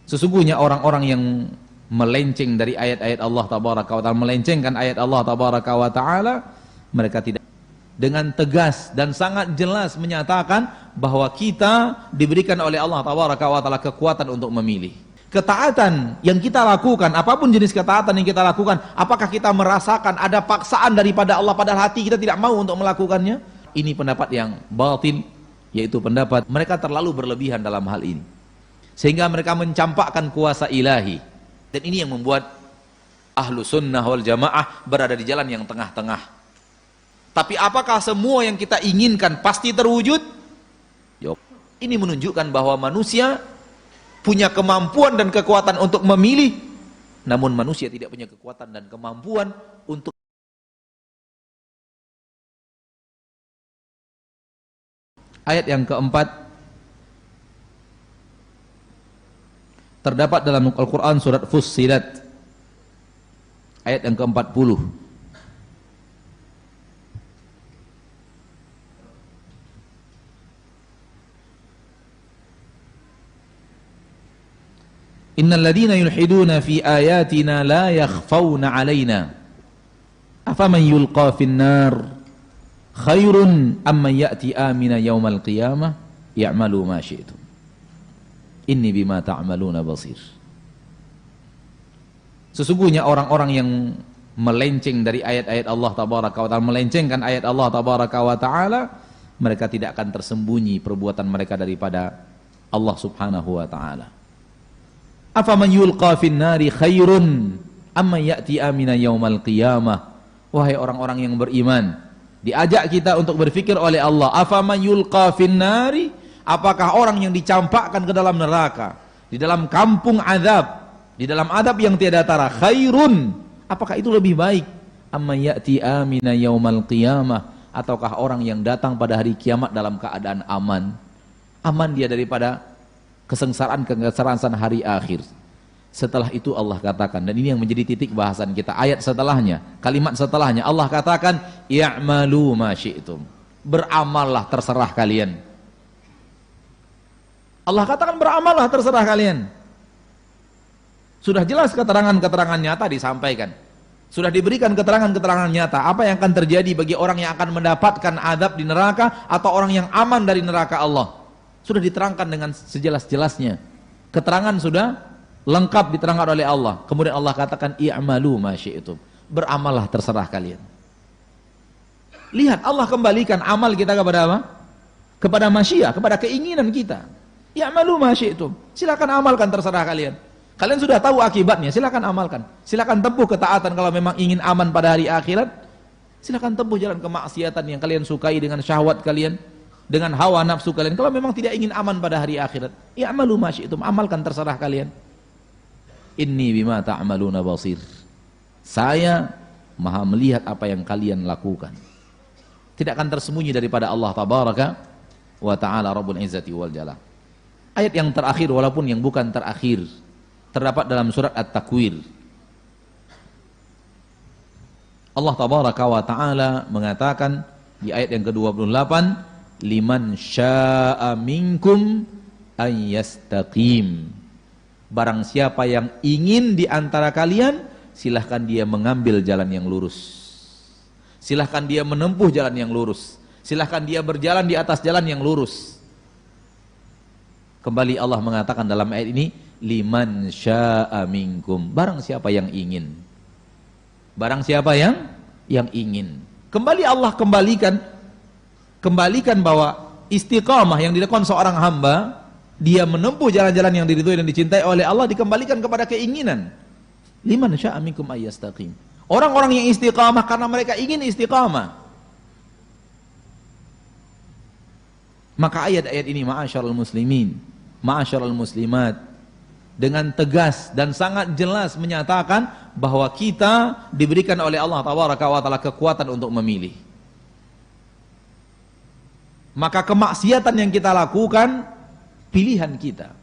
Sesungguhnya orang-orang yang melenceng dari ayat-ayat Allah tabaraka wa ta'ala, melencengkan ayat Allah tabaraka wa ta'ala, mereka tidak dengan tegas dan sangat jelas menyatakan bahwa kita diberikan oleh Allah tabaraka wa ta'ala kekuatan untuk memilih. Ketaatan yang kita lakukan, apapun jenis ketaatan yang kita lakukan, apakah kita merasakan ada paksaan daripada Allah padahal hati kita tidak mau untuk melakukannya? Ini pendapat yang batil, yaitu pendapat mereka terlalu berlebihan dalam hal ini, sehingga mereka mencampakkan kuasa ilahi. Dan ini yang membuat ahlu sunnah wal jamaah berada di jalan yang tengah-tengah. Tapi apakah semua yang kita inginkan pasti terwujud? Ini menunjukkan bahwa manusia punya kemampuan dan kekuatan untuk memilih, namun manusia tidak punya kekuatan dan kemampuan untuk. Ayat yang keempat terdapat dalam Al-Quran surat Fussilat ayat yang ke-40. Innal ladzina yulhiduna fi ayatina la yakhfawna 'alaina afaman yulqa fin nar khairun amman ya'ti amina yaumal qiyamah ya'malu ma syi'tum inni bima ta'maluna basir. Sesungguhnya orang-orang yang melenceng dari ayat-ayat Allah tabaraka wa ta'ala, melencengkan ayat Allah tabaraka wa ta'ala, mereka tidak akan tersembunyi perbuatan mereka daripada Allah subhanahu wa ta'ala. Afaman yulqa fin nari khairun amman ya'ti amina yaumal qiyamah. Wahai orang-orang yang beriman, diajak kita untuk berfikir oleh Allah, afaman yulqa fin nari, apakah orang yang dicampakkan ke dalam neraka, di dalam kampung azab, di dalam azab yang tiada tara, khairun, apakah itu lebih baik, amman ya'ti amina yaumal qiyamah, ataukah orang yang datang pada hari kiamat dalam keadaan aman? Aman dia daripada kesengsaraan hari akhir. Setelah itu Allah katakan, dan ini yang menjadi titik bahasan kita, ayat setelahnya, kalimat setelahnya, Allah katakan ya'malu ma syi'tum, beramallah terserah kalian. Allah katakan beramallah terserah kalian. Sudah jelas keterangan-keterangan nyata disampaikan, sudah diberikan keterangan-keterangan nyata apa yang akan terjadi bagi orang yang akan mendapatkan azab di neraka atau orang yang aman dari neraka Allah. Sudah diterangkan dengan sejelas-jelasnya, keterangan sudah lengkap diterangkan oleh Allah. Kemudian Allah katakan i'malu ma syi'tum, beramallah terserah kalian. Lihat, Allah kembalikan amal kita kepada apa? Kepada masyiah, kepada keinginan kita. I'malu ma syi'tum, silakan amalkan terserah kalian. Kalian sudah tahu akibatnya, silakan amalkan. Silakan tempuh ketaatan kalau memang ingin aman pada hari akhirat. Silakan tempuh jalan kemaksiatan yang kalian sukai dengan syahwat kalian, dengan hawa nafsu kalian. Kalau memang tidak ingin aman pada hari akhirat, i'malu ma syi'tum, amalkan terserah kalian. Inni bima ta'maluna basir, saya maha melihat apa yang kalian lakukan. Tidak akan tersembunyi daripada Allah tabaraka wa ta'ala rabbul izzati wal jalal. Ayat yang terakhir, walaupun yang bukan terakhir, terdapat dalam surat At-Takwir. Allah tabaraka wa ta'ala mengatakan di ayat yang ke-28, liman sya'a minkum an yastaqim, barang siapa yang ingin di antara kalian, silahkan dia mengambil jalan yang lurus, silahkan dia menempuh jalan yang lurus, silahkan dia berjalan di atas jalan yang lurus. Kembali Allah mengatakan dalam ayat ini, liman sya'a minkum, barang siapa yang ingin, barang siapa yang ingin. Kembali Allah kembalikan bahwa istiqamah yang dilakukan seorang hamba, dia menempuh jalan-jalan yang diridhoi dan dicintai oleh Allah, dikembalikan kepada keinginan. Liman sya'a minkum ayyastaqim, orang-orang yang istiqamah karena mereka ingin istiqamah. Maka ayat-ayat ini, ma'asyiral muslimin, ma'asyiral muslimat, dengan tegas dan sangat jelas menyatakan bahwa kita diberikan oleh Allah tabaraka wa ta'ala kekuatan untuk memilih. Maka kemaksiatan yang kita lakukan pilihan kita,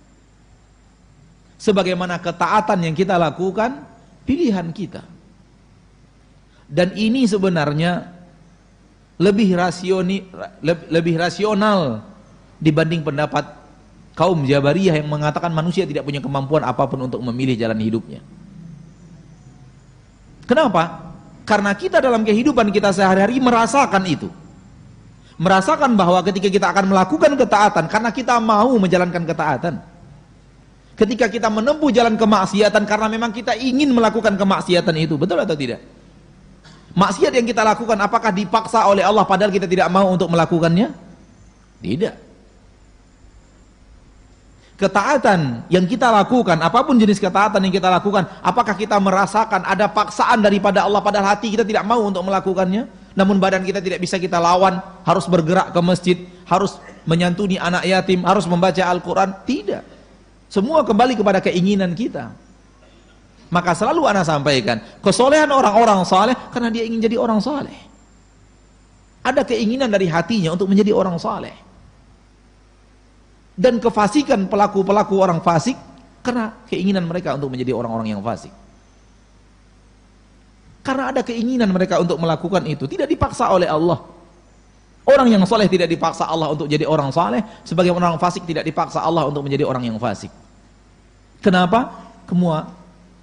sebagaimana ketaatan yang kita lakukan pilihan kita. Dan ini sebenarnya lebih rasional dibanding pendapat Kaum Jabariyah yang mengatakan manusia tidak punya kemampuan apapun untuk memilih jalan hidupnya. Kenapa? Karena kita dalam kehidupan kita sehari-hari merasakan itu. Merasakan bahwa ketika kita akan melakukan ketaatan, karena kita mau menjalankan ketaatan. Ketika kita menempuh jalan kemaksiatan, karena memang kita ingin melakukan kemaksiatan itu. Betul atau tidak? Maksiat yang kita lakukan, apakah dipaksa oleh Allah padahal kita tidak mau untuk melakukannya? Tidak. Ketaatan yang kita lakukan, apapun jenis ketaatan yang kita lakukan, apakah kita merasakan ada paksaan daripada Allah padahal hati kita tidak mau untuk melakukannya? Namun badan kita tidak bisa kita lawan, harus bergerak ke masjid, harus menyantuni anak yatim, harus membaca Al-Quran? Tidak. Semua kembali kepada keinginan kita. Maka selalu ana sampaikan, kesolehan orang-orang saleh karena dia ingin jadi orang saleh. Ada keinginan dari hatinya untuk menjadi orang saleh. Dan kefasikan pelaku-pelaku orang fasik karena keinginan mereka untuk menjadi orang-orang yang fasik. Karena ada keinginan mereka untuk melakukan itu, tidak dipaksa oleh Allah. Orang yang saleh tidak dipaksa Allah untuk jadi orang saleh, sebagai orang fasik tidak dipaksa Allah untuk menjadi orang yang fasik. Kenapa? Semua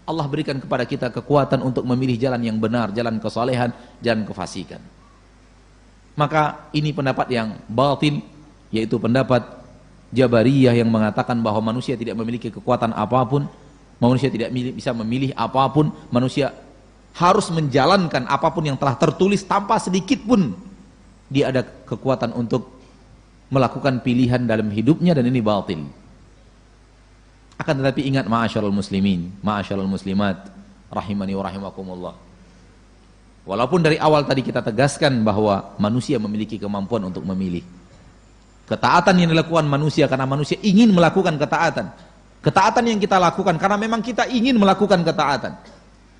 Allah berikan kepada kita kekuatan untuk memilih jalan yang benar, jalan kesalehan, jalan kefasikan. Maka ini pendapat yang batil, yaitu pendapat Jabariyah yang mengatakan bahwa manusia tidak memiliki kekuatan apapun, manusia tidak bisa memilih apapun, manusia harus menjalankan apapun yang telah tertulis tanpa sedikit pun dia ada kekuatan untuk melakukan pilihan dalam hidupnya, dan ini batil. Akan tetapi ingat ma'asyarul muslimin, ma'asyarul muslimat, rahimani wa rahimakumullah. Walaupun dari awal tadi kita tegaskan bahwa manusia memiliki kemampuan untuk memilih. Ketaatan yang dilakukan manusia karena manusia ingin melakukan ketaatan. Ketaatan yang kita lakukan karena memang kita ingin melakukan ketaatan.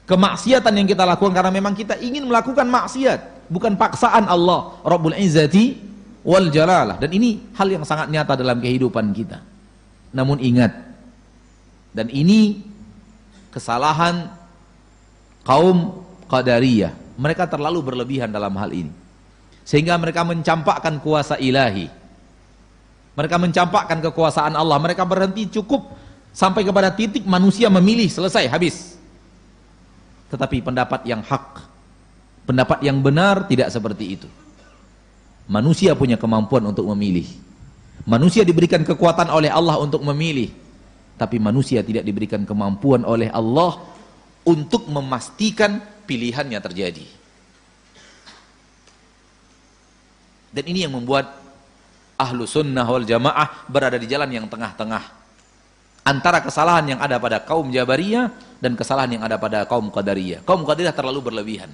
Kemaksiatan yang kita lakukan karena memang kita ingin melakukan maksiat, bukan paksaan Allah Rabbul Izzati wal Jalalah. Dan ini hal yang sangat nyata dalam kehidupan kita. Namun ingat, dan ini kesalahan kaum Qadariyah, mereka terlalu berlebihan dalam hal ini sehingga mereka mencampakkan kuasa ilahi, mereka mencampakkan kekuasaan Allah, mereka berhenti cukup sampai kepada titik manusia memilih, selesai, habis. Tetapi pendapat yang hak, pendapat yang benar tidak seperti itu. Manusia punya kemampuan untuk memilih, manusia diberikan kekuatan oleh Allah untuk memilih, tapi manusia tidak diberikan kemampuan oleh Allah untuk memastikan pilihannya terjadi. Dan ini yang membuat ahlu sunnah wal jamaah berada di jalan yang tengah-tengah antara kesalahan yang ada pada kaum Jabariyah dan kesalahan yang ada pada kaum Qadariyah. Kaum Qadariyah terlalu berlebihan.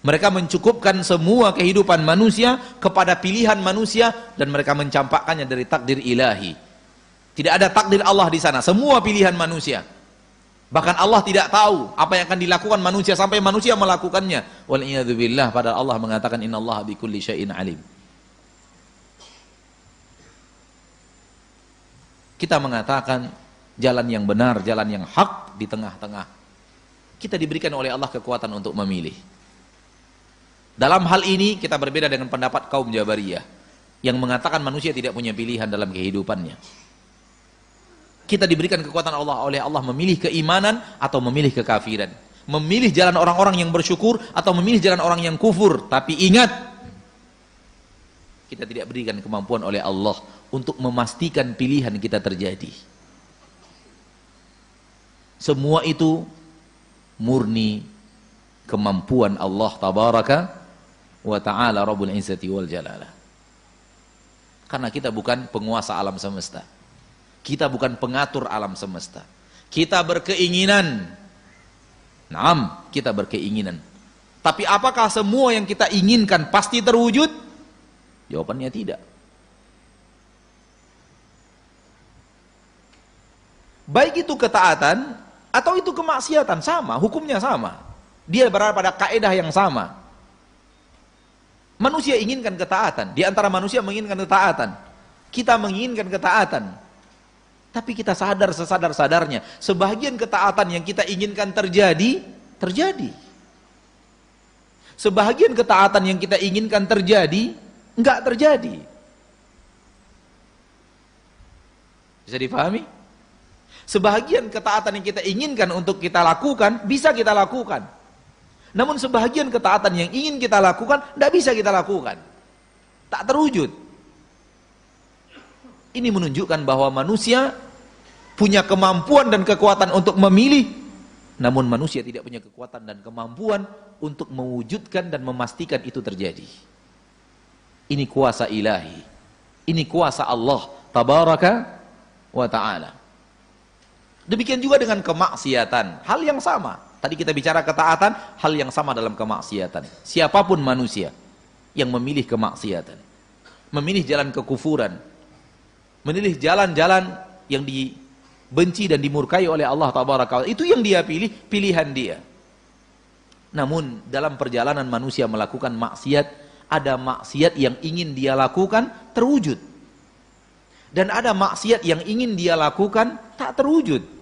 Mereka mencukupkan semua kehidupan manusia kepada pilihan manusia dan mereka mencampakkannya dari takdir ilahi. Tidak ada takdir Allah di sana, semua pilihan manusia. Bahkan Allah tidak tahu apa yang akan dilakukan manusia sampai manusia melakukannya. Wal iyadzu billah, padahal Allah mengatakan innallaha bikulli syai'in alim. Kita mengatakan jalan yang benar, jalan yang hak di tengah-tengah. Kita diberikan oleh Allah kekuatan untuk memilih. Dalam hal ini kita berbeda dengan pendapat kaum Jabariyah yang mengatakan manusia tidak punya pilihan dalam kehidupannya. Kita diberikan kekuatan Allah oleh Allah memilih keimanan atau memilih kekafiran, memilih jalan orang-orang yang bersyukur atau memilih jalan orang yang kufur. Tapi ingat, kita tidak berikan kemampuan oleh Allah untuk memastikan pilihan kita terjadi. Semua itu murni kemampuan Allah tabaraka wa ta'ala Rabbul Izzati wal Jalalah. Karena kita bukan penguasa alam semesta, kita bukan pengatur alam semesta. Kita berkeinginan, naam, kita berkeinginan. Tapi apakah semua yang kita inginkan pasti terwujud? Jawabannya tidak. Baik itu ketaatan atau itu kemaksiatan, sama, hukumnya sama. Dia berada pada kaedah yang sama. Manusia inginkan ketaatan, di antara manusia menginginkan ketaatan. Kita menginginkan ketaatan. Tapi kita sadar sesadar-sadarnya, sebagian ketaatan yang kita inginkan terjadi, terjadi. Sebagian ketaatan yang kita inginkan terjadi, enggak terjadi. Bisa difahami? Sebahagian ketaatan yang kita inginkan untuk kita lakukan, bisa kita lakukan. Namun sebahagian ketaatan yang ingin kita lakukan, tidak bisa kita lakukan. Tak terwujud. Ini menunjukkan bahwa manusia punya kemampuan dan kekuatan untuk memilih, namun manusia tidak punya kekuatan dan kemampuan untuk mewujudkan dan memastikan itu terjadi. Ini kuasa ilahi. Ini kuasa Allah tabaraka wa ta'ala. Demikian juga dengan kemaksiatan, hal yang sama. Tadi kita bicara ketaatan, hal yang sama dalam kemaksiatan. Siapapun manusia yang memilih kemaksiatan, memilih jalan kekufuran, memilih jalan-jalan yang dibenci dan dimurkai oleh Allah tabaraka wa ta'ala, itu yang dia pilih, pilihan dia. Namun dalam perjalanan manusia melakukan maksiat, ada maksiat yang ingin dia lakukan terwujud, dan ada maksiat yang ingin dia lakukan tak terwujud.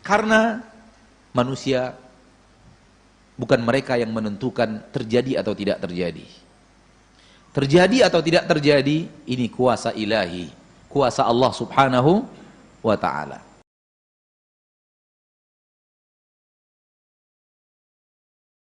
Karena manusia bukan mereka yang menentukan terjadi atau tidak terjadi. Terjadi atau tidak terjadi, ini kuasa ilahi, kuasa Allah subhanahu wa ta'ala.